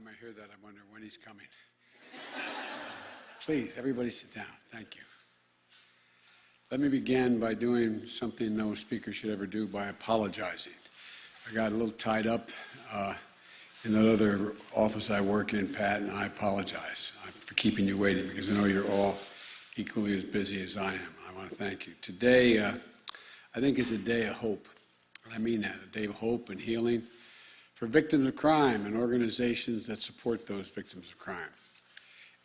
I hear that, I wonder when he's coming. Please, everybody sit down. Thank you. Let me begin by doing something no speaker should ever do, by apologizing. I got a little tied up in that other office I work in, Pat, and I apologize for keeping you waiting, because I know you're all equally as busy as I am. I want to thank you. Today, I think, is a day of hope. And I mean that, a day of hope and healing for victims of crime and organizations that support those victims of crime.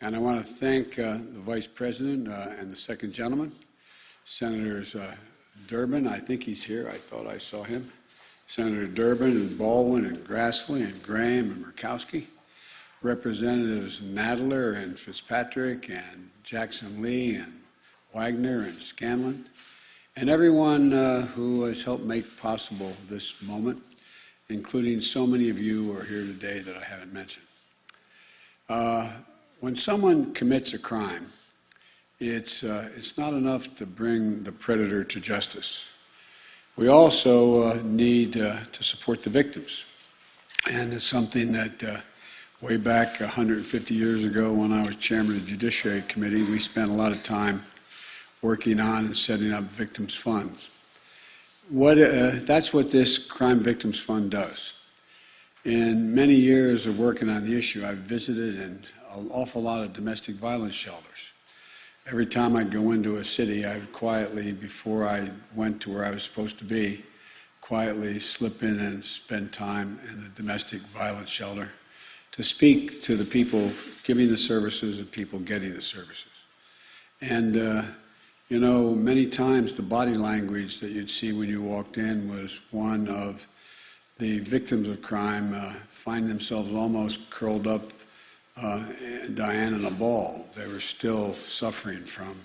And I want to thank the Vice President and the second gentleman, Senators Durbin, I think he's here, I thought I saw him, Senator Durbin and Baldwin and Grassley and Graham and Murkowski, Representatives Nadler and Fitzpatrick and Jackson Lee and Wagner and Scanlon, and everyone who has helped make possible this moment, including so many of you who are here today that I haven't mentioned. When someone commits a crime, it's not enough to bring the predator to justice. We also need to support the victims. And it's something that way back 150 years ago, when I was chairman of the Judiciary Committee, we spent a lot of time working on and setting up victims' funds. That's what this Crime Victims Fund does. In many years of working on the issue, I've visited an awful lot of domestic violence shelters. Every time I'd go into a city, I would quietly, before I went to where I was supposed to be, quietly slip in and spend time in the domestic violence shelter to speak to the people giving the services and people getting the services. And you know, many times the body language that you'd see when you walked in was one of the victims of crime find themselves almost curled up, dying in a ball. They were still suffering from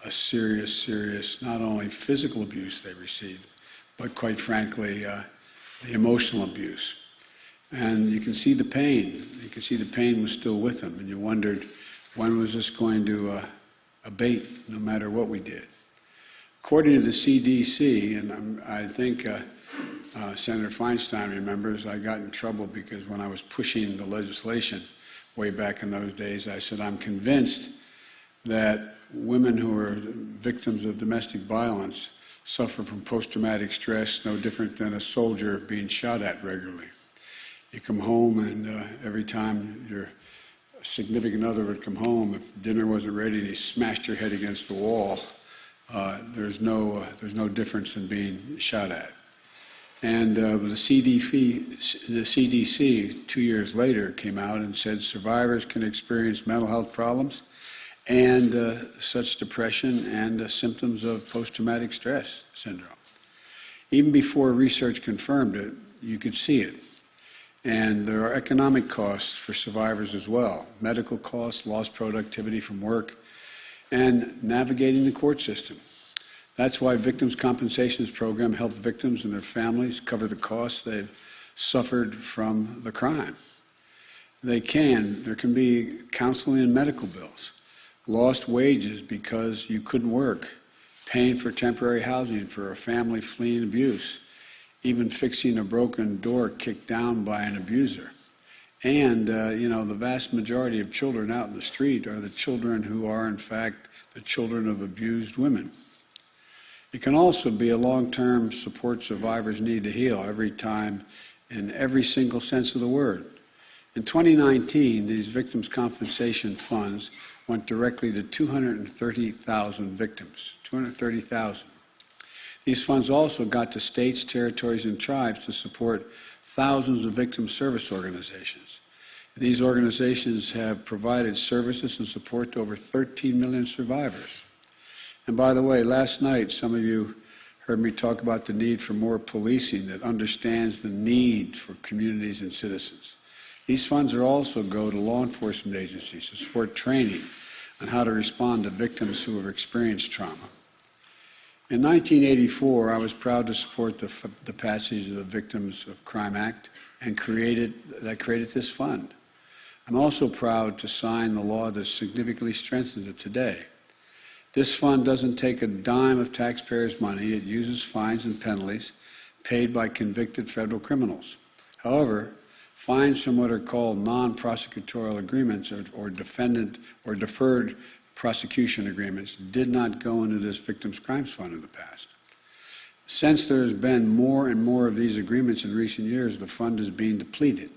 a serious, not only physical abuse they received, but quite frankly, the emotional abuse. And you can see the pain. You can see the pain was still with them, and you wondered, when was this going to abate, no matter what we did? According to the CDC, and I think Senator Feinstein remembers, I got in trouble because when I was pushing the legislation way back in those days, I said, I'm convinced that women who are victims of domestic violence suffer from post-traumatic stress no different than a soldier being shot at regularly. You come home, and every time your significant other would come home, if dinner wasn't ready and he smashed your head against the wall, there's no difference in being shot at. And the CDC 2 years later came out and said survivors can experience mental health problems and such depression and symptoms of post-traumatic stress syndrome. Even before research confirmed it, you could see it. And there are economic costs for survivors as well. Medical costs, lost productivity from work, and navigating the court system. That's why Victims' Compensations Program helps victims and their families cover the costs they've suffered from the crime. There can be counseling and medical bills, lost wages because you couldn't work, paying for temporary housing for a family fleeing abuse, even fixing a broken door kicked down by an abuser. And, you know, the vast majority of children out in the street are the children who are, in fact, the children of abused women. It can also be a long-term support survivors need to heal every time, in every single sense of the word. In 2019, these victims' compensation funds went directly to 230,000 victims, 230,000. These funds also got to states, territories, and tribes to support thousands of victim service organizations. These organizations have provided services and support to over 13 million survivors. And by the way, last night, some of you heard me talk about the need for more policing that understands the need for communities and citizens. These funds also go to law enforcement agencies to support training on how to respond to victims who have experienced trauma. In 1984, I was proud to support the passage of the Victims of Crime Act and created this fund. I'm also proud to sign the law that significantly strengthens it today. This fund doesn't take a dime of taxpayers' money. It uses fines and penalties paid by convicted federal criminals. However, fines from what are called non-prosecutorial agreements or defendant or deferred prosecution agreements did not go into this Victims' Crimes Fund in the past. Since there has been more and more of these agreements in recent years, the fund is being depleted.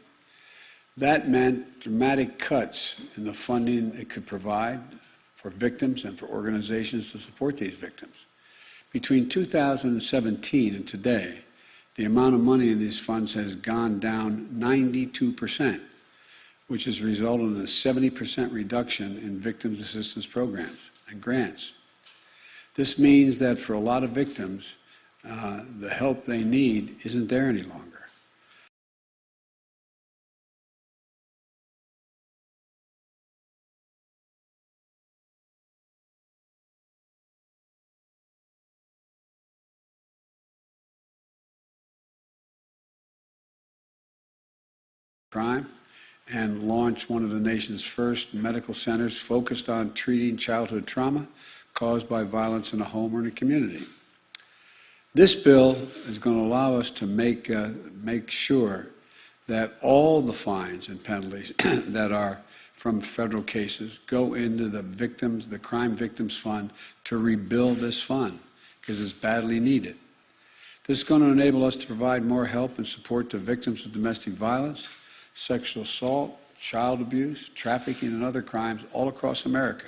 That meant dramatic cuts in the funding it could provide for victims and for organizations to support these victims. Between 2017 and today, the amount of money in these funds has gone down 92%, which has resulted in a 70% reduction in victims assistance programs and grants. This means that for a lot of victims, the help they need isn't there any longer. Crime and launched one of the nation's first medical centers focused on treating childhood trauma caused by violence in a home or in a community. This bill is going to allow us to make sure that all the fines and penalties that are from federal cases go into the Crime Victims Fund to rebuild this fund because it's badly needed. This is going to enable us to provide more help and support to victims of domestic violence, sexual assault, child abuse, trafficking, and other crimes all across America.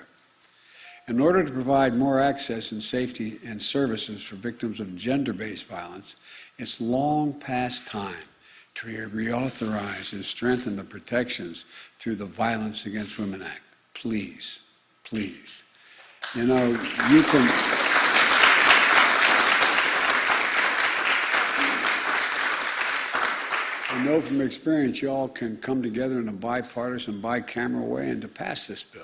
In order to provide more access and safety and services for victims of gender-based violence, it's long past time to reauthorize and strengthen the protections through the Violence Against Women Act. Please, please. You know, you can... I know from experience you all can come together in a bipartisan, bicameral way and to pass this bill.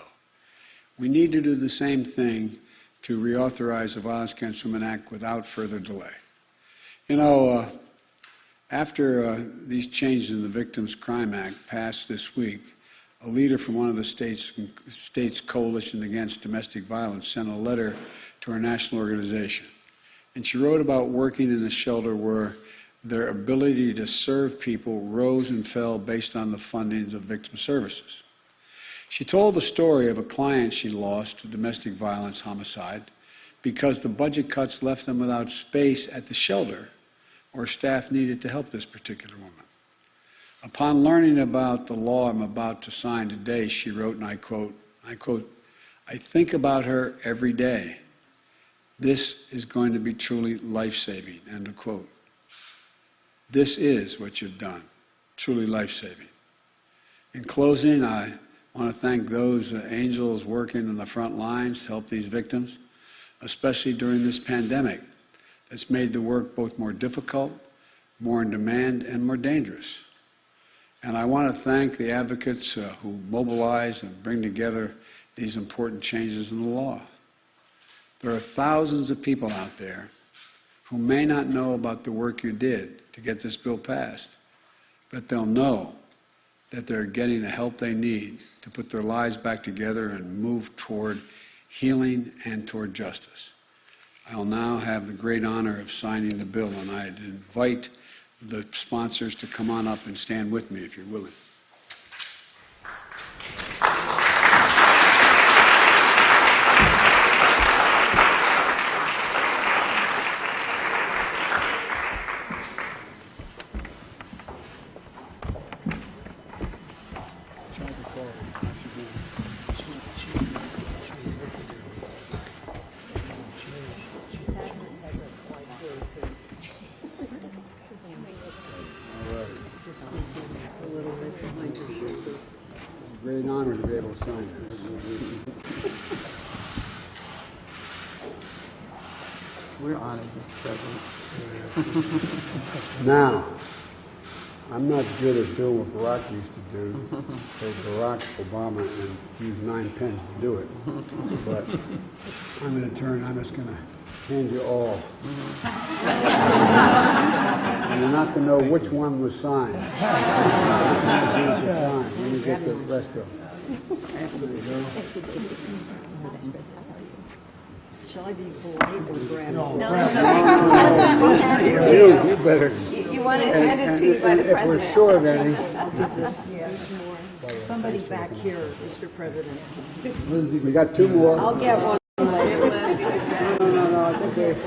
We need to do the same thing to reauthorize the Violence Against Women Act without further delay. You know, after these changes in the Victims' Crime Act passed this week, a leader from one of the states' coalition against domestic violence sent a letter to our national organization. And she wrote about working in a shelter where their ability to serve people rose and fell based on the fundings of victim services. She told the story of a client she lost to domestic violence homicide because the budget cuts left them without space at the shelter where staff needed to help this particular woman. Upon learning about the law I'm about to sign today, she wrote, and I quote, "I think about her every day. This is going to be truly life-saving," end of quote. This is what you've done, truly life-saving. In closing, I want to thank those angels working in the front lines to help these victims, especially during this pandemic that's made the work both more difficult, more in demand, and more dangerous. And I want to thank the advocates who mobilize and bring together these important changes in the law. There are thousands of people out there who may not know about the work you did to get this bill passed, but they'll know that they're getting the help they need to put their lives back together and move toward healing and toward justice. I will now have the great honor of signing the bill, and I'd invite the sponsors to come on up and stand with me if you're willing. Great honor to be able to sign this. We're honored, Mr. President. Now, I'm not good at doing what Barack used to do, say Barack Obama and use 9 pens to do it. But I'm just going to hand you all. And you're not to know which one was signed. Let me get the rest of them. Shall I be polite or grab? No. You better. You want want it handed to you by the If we're president. short any, I'll give this, somebody back here, Mr. President. we got two more. I'll get one. No, I think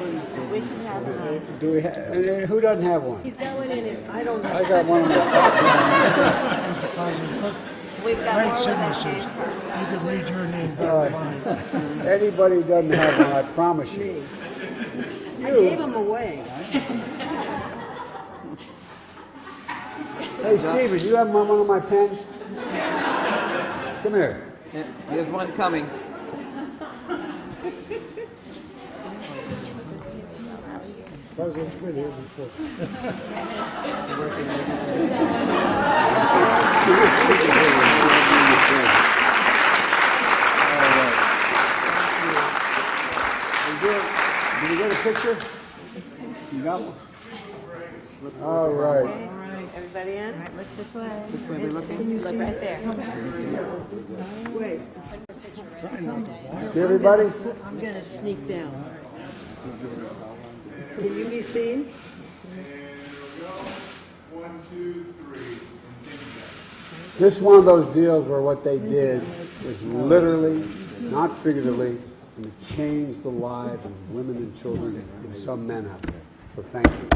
We should have one. do we who doesn't have one? He's got one in his, I don't know. I got one in my Mr. President, We've got great more with that signatures. paper. You can read your name down the line. Anybody who doesn't have one, I promise you. Me. I gave him away. Hey, Steven, you have one of my pens? Come here. There's one coming. President's been here before. Did you get a picture? You got one? All right. Everybody in? All right, look this way. Which way are we looking? Look right there. Wait, See everybody? I'm gonna sneak down. Can you be seen? This is one of those deals where what they did was literally, not figuratively, and it changed the lives of women and children and some men out there. So thank you.